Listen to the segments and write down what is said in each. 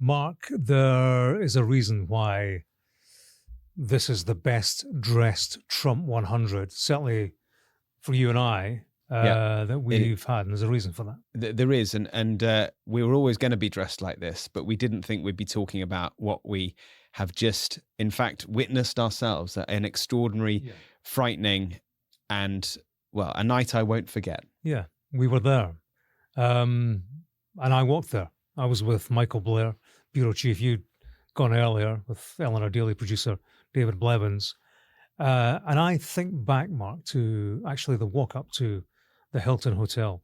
Mark, there is a reason why this is the best dressed Trump 100, certainly for you and I, that we've had, and there's a reason for that. There is, and we were always going to be dressed like this, but we didn't think we'd be talking about what we have just, in fact, witnessed ourselves, an extraordinary, frightening, and, well, a night I won't forget. Yeah, we were there. And I walked there. I was with Michael Blair, bureau chief. You'd gone earlier with Eleanor Daly, producer David Blevins. And I think back, Mark, to actually the walk up to the Hilton Hotel.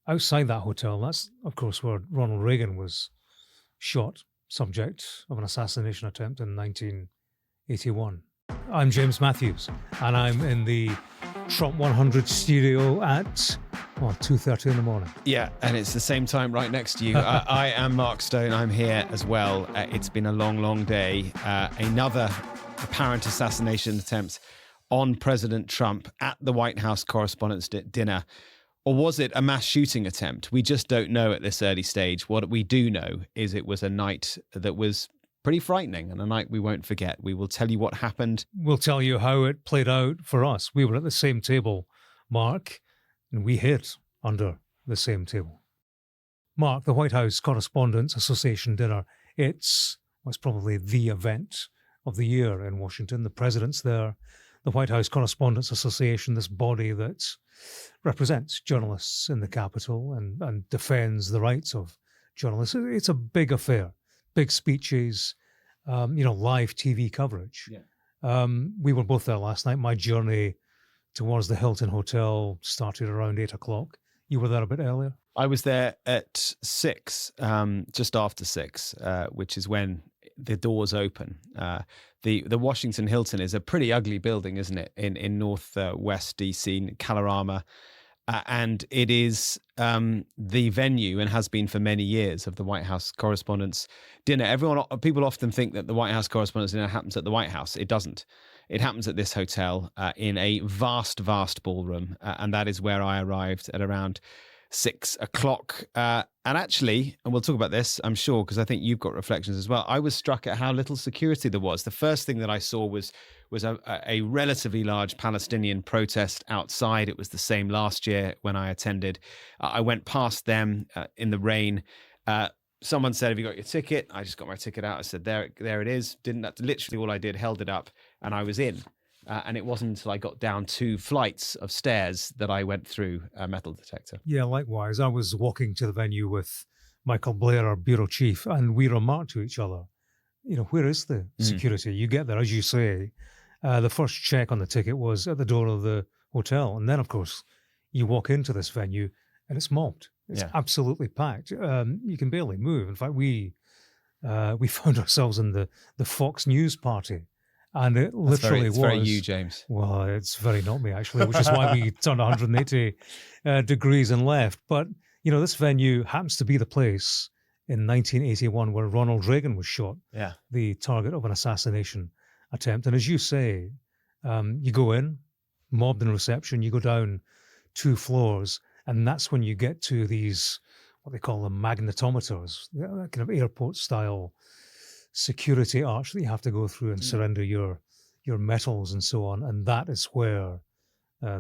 Outside that hotel, that's, of course, where Ronald Reagan was shot, subject of an assassination attempt in 1981. I'm James Matthews, and I'm in the Trump 100 studio at 2:30 in the morning. Yeah, and it's the same time right next to you. I am Mark Stone. I'm here as well. It's been a long, long day. Another apparent assassination attempt on President Trump at the White House Correspondents' dinner. Or was it a mass shooting attempt? We just don't know at this early stage. What we do know is it was a night that was pretty frightening and a night we won't forget. We will tell you what happened. We'll tell you how it played out for us. We were at the same table, Mark, and we hid under the same table. Mark, the White House Correspondents Association dinner, it's probably the event of the year in Washington. The president's there. The White House Correspondents Association, this body that represents journalists in the Capitol and defends the rights of journalists. It's a big affair, big speeches, live TV coverage. Yeah. We were both there last night. My journey towards the Hilton Hotel started around 8 o'clock. You were there a bit earlier? I was there at 6, just after 6, which is when the doors open. The Washington Hilton is a pretty ugly building, isn't it, in northwest DC, Kalorama. And it is the venue, and has been for many years, of the White House Correspondents' dinner. People often think that the White House Correspondents' dinner happens at the White House. It doesn't. It happens at this hotel in a vast, vast ballroom. And that is where I arrived at around 6 o'clock. And actually, and we'll talk about this, I'm sure, because I think you've got reflections as well, I was struck at how little security there was. The first thing that I saw was a relatively large Palestinian protest outside. It was the same last year when I attended. I went past them in the rain. Someone said, "Have you got your ticket?" I just got my ticket out. I said, there it is. That's literally all I did, held it up, and I was in. And it wasn't until I got down 2 flights of stairs that I went through a metal detector. Yeah, likewise. I was walking to the venue with Michael Blair, our bureau chief, and we remarked to each other, where is the security? You get there, as you say. The first check on the ticket was at the door of the hotel. And then, of course, you walk into this venue and it's mobbed. It's absolutely packed. You can barely move. In fact, we found ourselves in the Fox News party. And it literally was. It's very you, James. Well, it's very not me, actually, which is why we turned 180 degrees and left. But, this venue happens to be the place in 1981 where Ronald Reagan was shot, the target of an assassination attempt. And as you say, you go in, mobbed in reception, you go down 2 floors, and that's when you get to these, what they call them, magnetometers, that kind of airport-style security arch that you have to go through and surrender your metals and so on. And that is where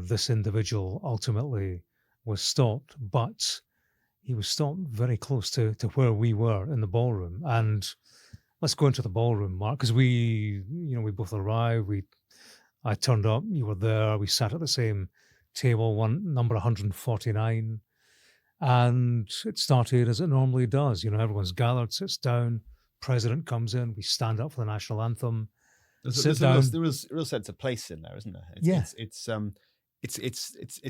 this individual ultimately was stopped. But he was stopped very close to where we were in the ballroom. And let's go into the ballroom, Mark, because we both arrived. I turned up, you were there. We sat at the same table, number 149. And it started as it normally does. Everyone's gathered, sits down. President comes in, we stand up for the national anthem. There's a real sense of place in there, isn't there? It's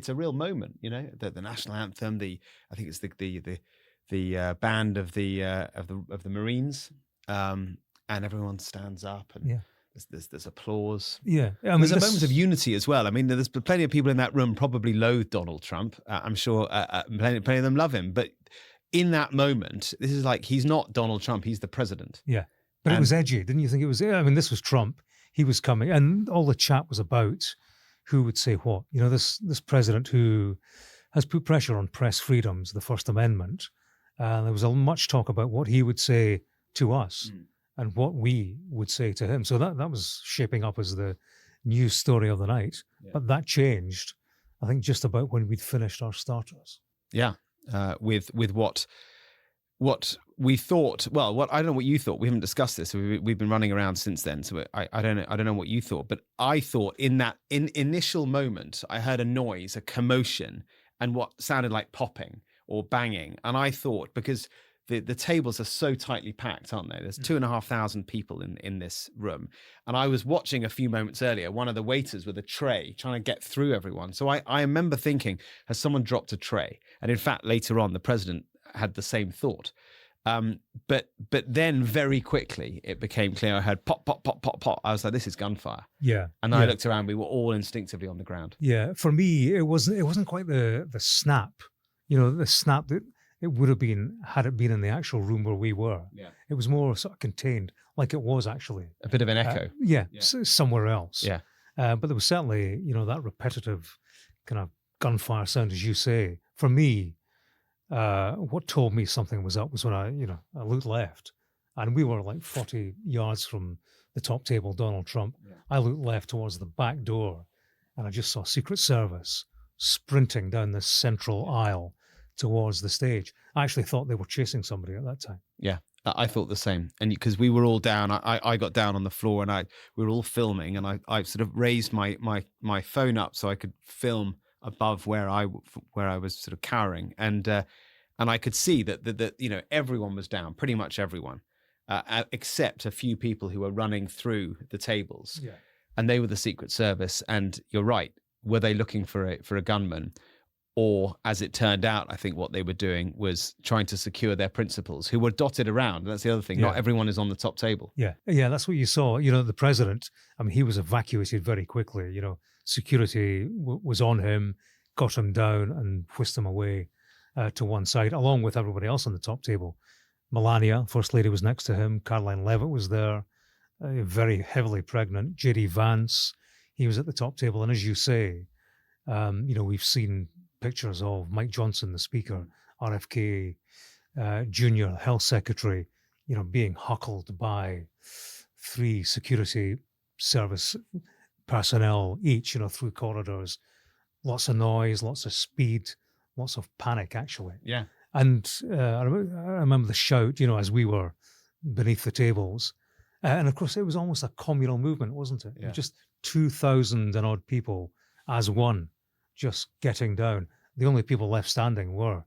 a real moment, the national anthem. I think it's the band of the Marines, and everyone stands up and there's applause. Yeah, there's a moment of unity as well. I mean, there's plenty of people in that room probably loathe Donald Trump. I'm sure plenty of them love him, but in that moment, this is like, he's not Donald Trump, he's the president. Yeah. But it was edgy, didn't you think it was? I mean, this was Trump. He was coming, and all the chat was about who would say what. This president who has put pressure on press freedoms, the First Amendment. There was much talk about what he would say to us and what we would say to him. So that was shaping up as the news story of the night. Yeah. But that changed, I think, just about when we'd finished our starters. Yeah, with what we thought. Well, I don't know what you thought. We haven't discussed this. We've been running around since then, so I don't know what you thought. But I thought in that initial moment, I heard a noise, a commotion, and what sounded like popping or banging. And I thought, because the tables are so tightly packed, aren't they? There's 2,500 people in this room. And I was watching a few moments earlier, one of the waiters with a tray trying to get through everyone. So I remember thinking, has someone dropped a tray? And in fact, later on, the president had the same thought. But then very quickly it became clear. I heard pop, pop, pop, pop, pop. I was like, this is gunfire. Yeah. And I looked around, we were all instinctively on the ground. Yeah. For me, it wasn't quite the snap, the snap that it would have been had it been in the actual room where we were. Yeah. It was more sort of contained, like it was actually. A bit of an echo. Somewhere else. Yeah. But there was certainly, that repetitive kind of gunfire sound, as you say. For me, what told me something was up was when I looked left, and we were like 40 yards from the top table, Donald Trump. Yeah. I looked left towards the back door, and I just saw Secret Service sprinting down this central aisle towards the stage. I actually thought they were chasing somebody at that time. Yeah, I thought the same. And because we were all down, I got down on the floor, and we were all filming, and I sort of raised my phone up so I could film above where I was sort of cowering, and I could see that everyone was down, pretty much everyone, except a few people who were running through the tables, and they were the Secret Service. And you're right, were they looking for a gunman? Or, as it turned out, I think what they were doing was trying to secure their principals, who were dotted around. That's the other thing. Yeah. Not everyone is on the top table. Yeah, that's what you saw. The president, he was evacuated very quickly. Security was on him, got him down and whisked him away to one side, along with everybody else on the top table. Melania, First Lady, was next to him. Caroline Leavitt was there, very heavily pregnant. J.D. Vance, he was at the top table. And as you say, we've seen pictures of Mike Johnson, the Speaker, RFK Jr., Health Secretary, being huckled by 3 security service personnel each, through corridors. Lots of noise, lots of speed, lots of panic, actually. Yeah. And I remember the shout, as we were beneath the tables. And of course, it was almost a communal movement, wasn't it? Yeah. Just 2,000 and odd people as one, just getting down. The only people left standing were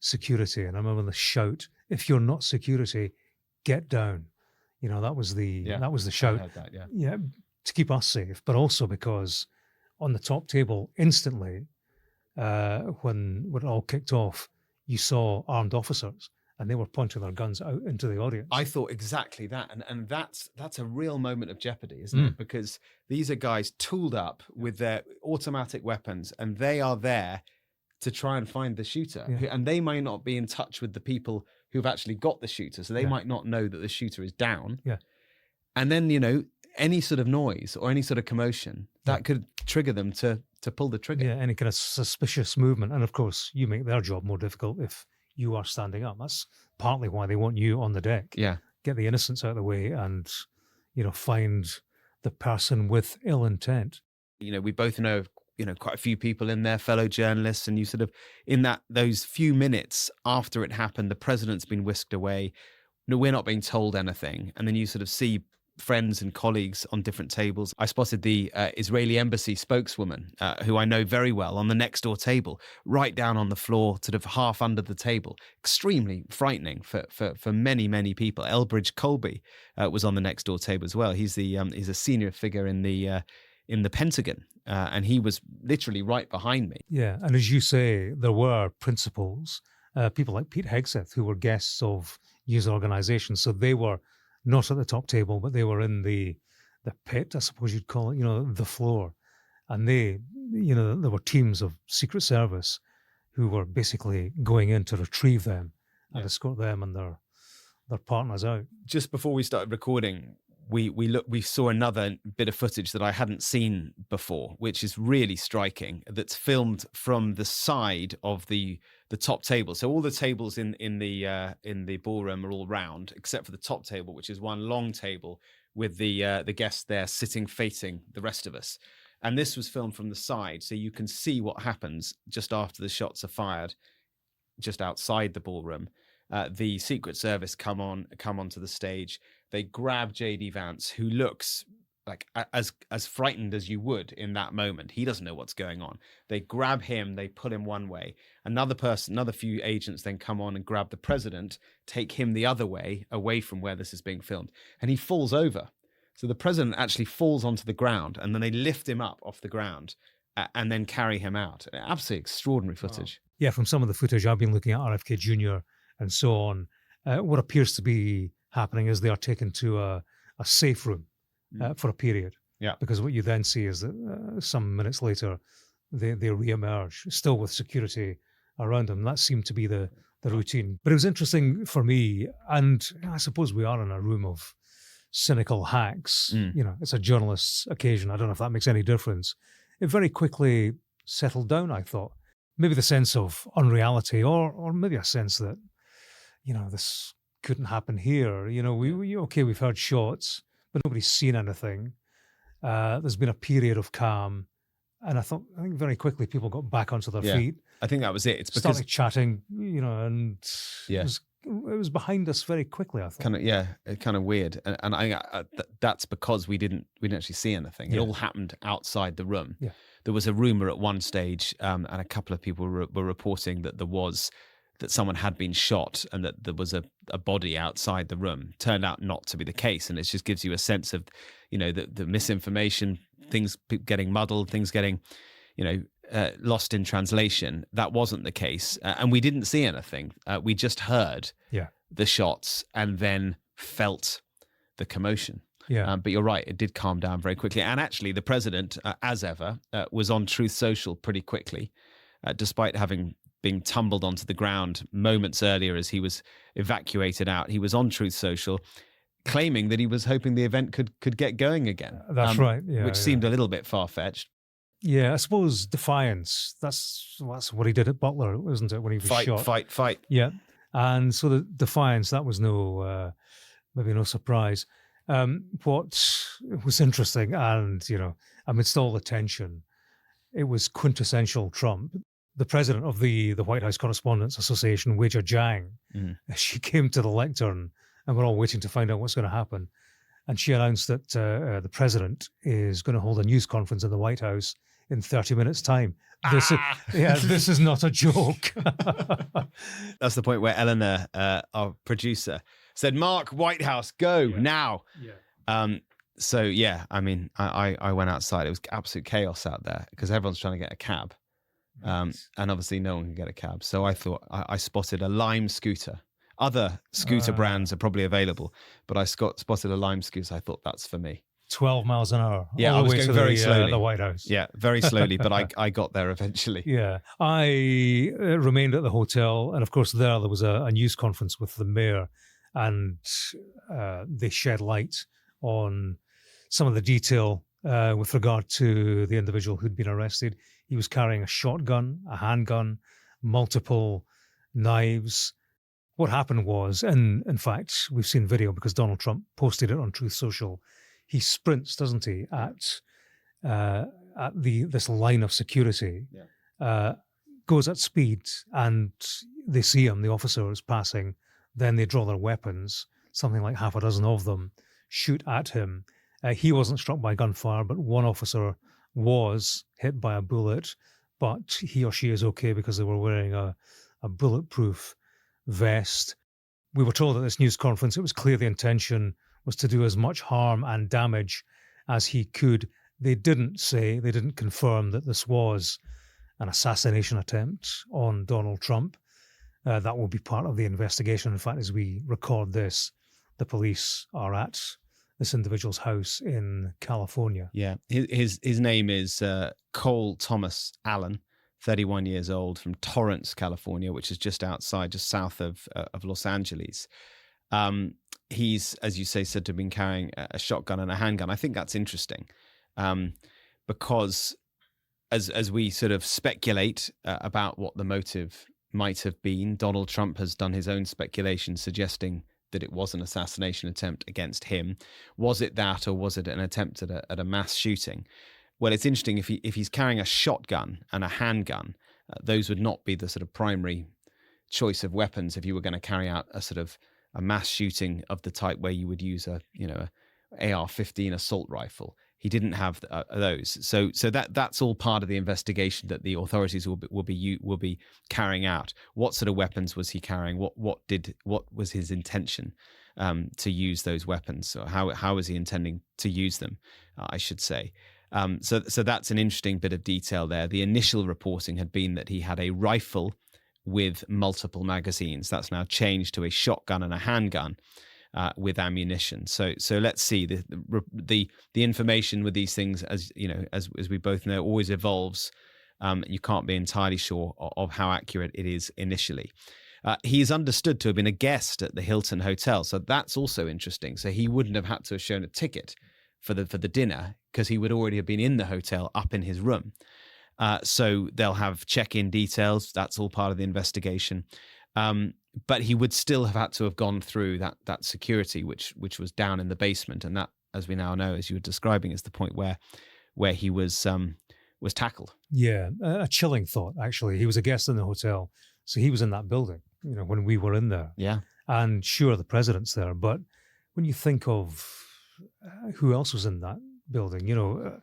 security. And I remember the shout, if you're not security, get down. That was the shout. I heard that, yeah, to keep us safe, but also because on the top table, instantly, when it all kicked off, you saw armed officers, and they were pointing their guns out into the audience. I thought exactly that, and that's a real moment of jeopardy, isn't it? Because these are guys tooled up with their automatic weapons, and they are there to try and find the shooter. Yeah. And they may not be in touch with the people who've actually got the shooter, so they might not know that the shooter is down. Yeah. And then, any sort of noise or any sort of commotion, that could trigger them to pull the trigger. Yeah, any kind of suspicious movement. And of course, you make their job more difficult if you are standing up. That's partly why they want you on the deck. Yeah. Get the innocents out of the way and, find the person with ill intent. We both know, quite a few people in there, fellow journalists, and you sort of, in those few minutes after it happened, the president's been whisked away. We're not being told anything. And then you sort of see friends and colleagues on different tables. I spotted the Israeli embassy spokeswoman, who I know very well, on the next door table, right down on the floor, sort of half under the table. Extremely frightening for many, many people. Elbridge Colby was on the next door table as well. He's a senior figure in the Pentagon, and he was literally right behind me. Yeah, and as you say, there were principals, people like Pete Hegseth, who were guests of news organizations, so they were not at the top table, but they were in the pit, I suppose you'd call it, the floor. And there were teams of Secret Service who were basically going in to retrieve them and escort them and their partners out. Just before we started recording, we saw another bit of footage that I hadn't seen before, which is really striking. That's filmed from the side of the the top table. So all the tables in the ballroom are all round, except for the top table, which is one long table with the guests there sitting facing the rest of us. And this was filmed from the side, so you can see what happens just after the shots are fired, just outside the ballroom. The Secret Service come onto the stage. They grab J.D. Vance, who looks like as frightened as you would in that moment. He doesn't know what's going on. They grab him, they pull him one way. Another few agents then come on and grab the president, take him the other way, away from where this is being filmed. And he falls over. So the president actually falls onto the ground, and then they lift him up off the ground and then carry him out. Absolutely extraordinary footage. Wow. Yeah, from some of the footage I've been looking at, RFK Jr. and so on, what appears to be happening is they are taken to a safe room for a period. Yeah. Because what you then see is that some minutes later, they re-emerge, still with security around them. That seemed to be the routine. But it was interesting for me, and I suppose we are in a room of cynical hacks. It's a journalist's occasion. I don't know if that makes any difference. It very quickly settled down, I thought. Maybe the sense of unreality, or maybe a sense that, this couldn't happen here. We've heard shots, but nobody's seen anything. There's been a period of calm. And I think very quickly people got back onto their feet. I think that was it. It's because started chatting, and it was behind us very quickly, I thought. Kind of weird. And I that's because we didn't actually see anything. It all happened outside the room. Yeah. There was a rumor at one stage, and a couple of people were reporting that someone had been shot and that there was a body outside the room. Turned out not to be the case. And it just gives you a sense of, the misinformation, things getting muddled, things getting, lost in translation. That wasn't the case. And we didn't see anything. We just heard the shots and then felt the commotion. Yeah. But you're right, it did calm down very quickly. And actually, the president, as ever, was on Truth Social pretty quickly, despite having been tumbled onto the ground moments earlier as he was evacuated out. He was on Truth Social, claiming that he was hoping the event could get going again. That's right. Yeah, which seemed a little bit far-fetched. Yeah, I suppose defiance. That's what he did at Butler, wasn't it, when he was shot? Fight. Yeah. And so the defiance, that was maybe no surprise. What was interesting, and, amidst all the tension, it was quintessential Trump. The president of the White House Correspondents Association, Weijia Jiang, she came to the lectern, and we're all waiting to find out what's going to happen. And she announced that the president is going to hold a news conference in the White House in 30 minutes' time. This is not a joke. That's the point where Eleanor, our producer, said, "Mark, White House, go now." Yeah. I went outside. It was absolute chaos out there because everyone's trying to get a cab. And obviously no one can get a cab. So I thought I spotted a Lime scooter. Other scooter brands are probably available, but I spotted a Lime scooter. I thought, that's for me. 12 miles an hour. Yeah, I was going very slowly. The White House. Yeah, very slowly, but I got there eventually. Yeah, I remained at the hotel, and of course there was a news conference with the mayor, and they shed light on some of the detail with regard to the individual who'd been arrested. He was carrying a shotgun, a handgun, multiple knives. What happened was, and in fact, we've seen video because Donald Trump posted it on Truth Social. He sprints, doesn't he, at this line of security, goes at speed, and they see him, the officer is passing. Then they draw their weapons, something like half a dozen of them, shoot at him. He wasn't struck by gunfire, but one officer was hit by a bullet, but he or she is okay because they were wearing a bulletproof vest. We were told at this news conference it was clear the intention was to do as much harm and damage as he could. They didn't confirm that this was an assassination attempt on Donald Trump. That will be part of the investigation. In fact, as we record this, the police are at this individual's house in California. Yeah, his name is Cole Thomas Allen, 31 years old, from Torrance, California, which is just south of Los Angeles. He's, as you say, said to have been carrying a shotgun and a handgun. I think that's interesting because as we sort of speculate about what the motive might have been. Donald Trump has done his own speculation suggesting that it was an assassination attempt against him. Was it that, or was it an attempt at a mass shooting? Well, it's interesting, if he's carrying a shotgun and a handgun, those would not be the sort of primary choice of weapons if you were going to carry out a sort of a mass shooting of the type where you would use a AR-15 assault rifle. He didn't have those, so that's all part of the investigation that the authorities will be carrying out. What sort of weapons was he carrying? What was his intention to use those weapons? So how was he intending to use them? I should say. So that's an interesting bit of detail there. The initial reporting had been that he had a rifle with multiple magazines. That's now changed to a shotgun and a handgun with ammunition. So let's see. The information with these things, as you know, as we both know, always evolves. You can't be entirely sure of how accurate it is initially. He is understood to have been a guest at the Hilton Hotel, so that's also interesting. So he wouldn't have had to have shown a ticket for the dinner, because he would already have been in the hotel up in his room. So they'll have check-in details. That's all part of the investigation. But he would still have had to have gone through that security, which was down in the basement, and that, as we now know, as you were describing, is the point where he was tackled. Yeah, a chilling thought, actually. He was a guest in the hotel, so he was in that building, when we were in there. Yeah. And sure, the president's there, but when you think of who else was in that building,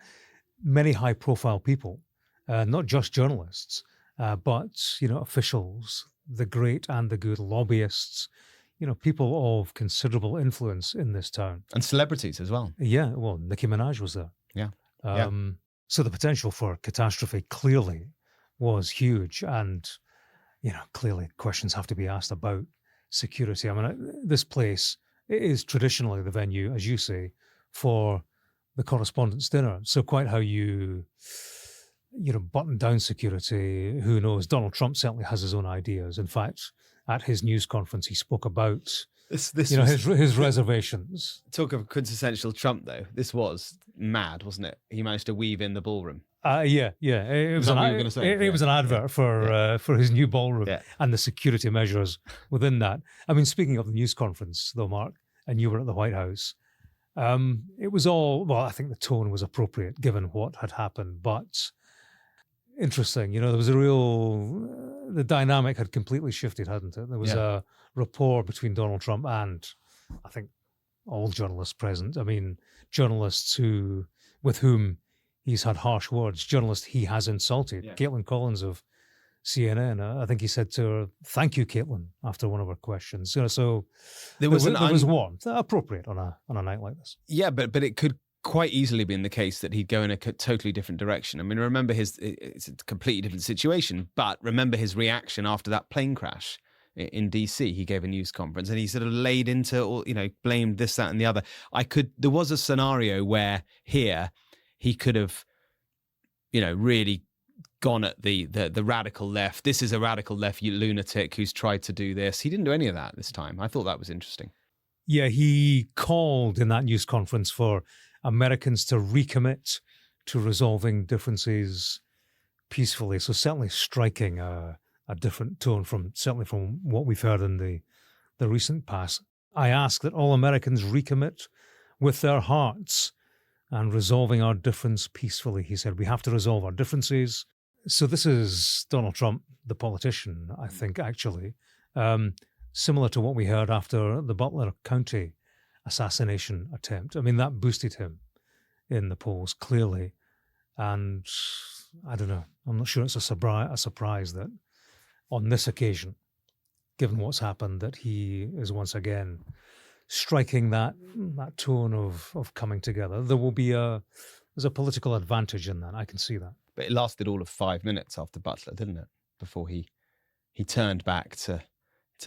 many high-profile people, not just journalists, but, officials, the great and the good, lobbyists, people of considerable influence in this town. And celebrities as well. Yeah, well, Nicki Minaj was there. Yeah. So the potential for catastrophe clearly was huge. And, clearly questions have to be asked about security. I mean, this place is traditionally the venue, as you say, for the Correspondents' dinner. So quite how you button down security, who knows? Donald Trump certainly has his own ideas. In fact, at his news conference, he spoke about his reservations. Talk of quintessential Trump, though. This was mad, wasn't it? He managed to weave in the ballroom. Yeah. It was an advert for his new ballroom and the security measures within that. I mean, speaking of the news conference, though, Mark, and you were at the White House, it was all, well, I think the tone was appropriate given what had happened, but interesting. There was the dynamic had completely shifted, hadn't it? There was a rapport between Donald Trump and, I think, all journalists present. I mean, journalists with whom he's had harsh words, journalists he has insulted. Yeah. Caitlin Collins of CNN, I think he said to her, "Thank you, Caitlin," after one of her questions. So there was warmth, appropriate on a night like this. Yeah, but it could quite easily been the case that he'd go in a totally different direction. I mean, remember it's a completely different situation, but remember his reaction after that plane crash in DC. He gave a news conference and he sort of laid into, or blamed this, that, and the other. There was a scenario where here he could have, really gone at the radical left. This is a radical left lunatic who's tried to do this. He didn't do any of that this time. I thought that was interesting. Yeah, he called in that news conference for Americans to recommit to resolving differences peacefully. So certainly striking a different tone from what we've heard in the recent past. I ask that all Americans recommit with their hearts and resolving our difference peacefully, he said. We have to resolve our differences. So this is Donald Trump, the politician, I think, actually. Similar to what we heard after the Butler County assassination attempt. I mean, that boosted him in the polls, clearly. And I don't know, I'm not sure it's a surprise that on this occasion, given what's happened, that he is once again striking that tone of coming together. There's a political advantage in that. I can see that. But it lasted all of 5 minutes after Butler, didn't it? Before he turned back to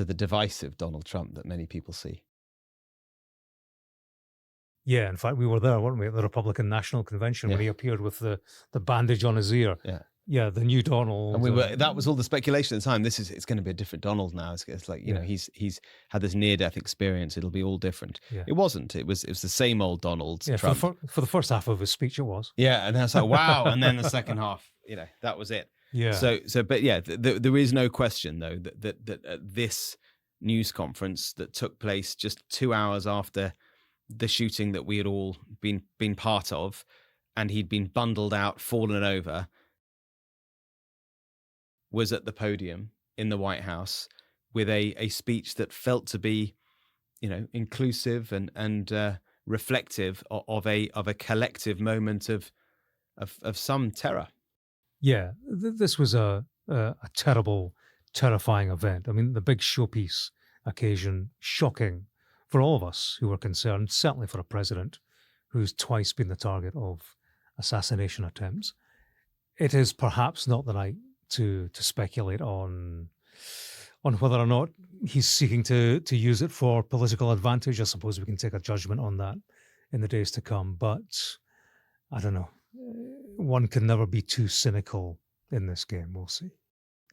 the divisive Donald Trump that many people see. Yeah, in fact, we were there, weren't we, at the Republican National Convention when he appeared with the bandage on his ear. Yeah, the new Donald. And that was all the speculation at the time. It's going to be a different Donald now. It's like, he's had this near-death experience. It'll be all different. Yeah. It wasn't. It was the same old Donald Trump. For the first half of his speech, it was. Yeah, and then it's like, wow. And then the second half, that was it. Yeah. But yeah, there is no question though that at this news conference that took place just 2 hours after the shooting that we had all been part of, and he'd been bundled out, fallen over, was at the podium in the White House with a speech that felt to be, inclusive and reflective of a collective moment of some terror. Yeah, this was a terrible, terrifying event. I mean, the big showpiece occasion, shocking for all of us who were concerned, certainly for a president who's twice been the target of assassination attempts. It is perhaps not the night to speculate on whether or not he's seeking to use it for political advantage. I suppose we can take a judgment on that in the days to come, but I don't know. One can never be too cynical in this game. We'll see.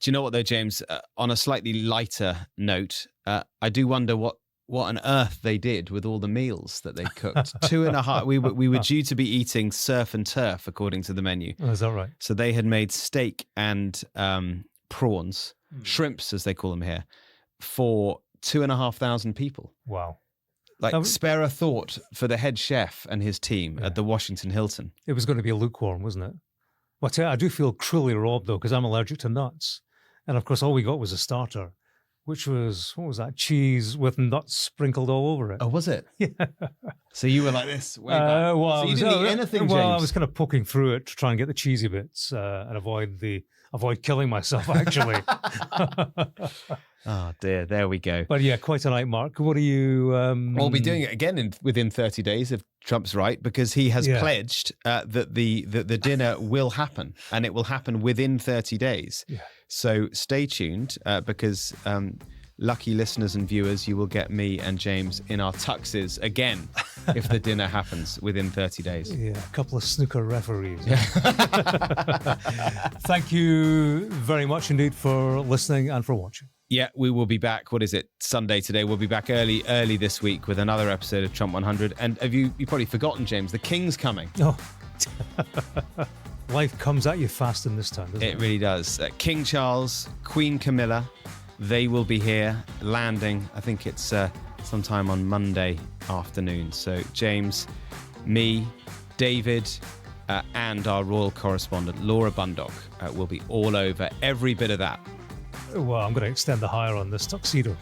Do you know what, though, James? On a slightly lighter note, I do wonder what on earth they did with all the meals that they cooked. 2.5. We were due to be eating surf and turf, according to the menu. Oh, is that right? So they had made steak and prawns, shrimps as they call them here, for 2,500 people. Wow. Spare a thought for the head chef and his team at the Washington Hilton. It was going to be lukewarm, wasn't it? Well, I do feel cruelly robbed, though, because I'm allergic to nuts. And, of course, all we got was a starter, which was, what was that, cheese with nuts sprinkled all over it. Oh, was it? Yeah. So you were like this way back. So you didn't eat anything, James? Well, I was kind of poking through it to try and get the cheesy bits and avoid killing myself, actually. Oh, dear. There we go. But yeah, quite a night, Mark. What are you... We'll be doing it again within 30 days if Trump's right, because he has pledged that the dinner will happen, and it will happen within 30 days. Yeah. So stay tuned because lucky listeners and viewers, you will get me and James in our tuxes again if the dinner happens within 30 days. Yeah, a couple of snooker referees. Yeah. Thank you very much indeed for listening and for watching. Yeah, we will be back. What is it? Sunday today. We'll be back early this week with another episode of Trump 100. And have you've probably forgotten, James, the King's coming. Oh. Life comes at you fast in this time, doesn't it? It really does. King Charles, Queen Camilla, they will be here landing. I think it's sometime on Monday afternoon. So James, me, David, and our royal correspondent, Laura Bundock, will be all over every bit of that. Well, I'm going to extend the hire on this tuxedo.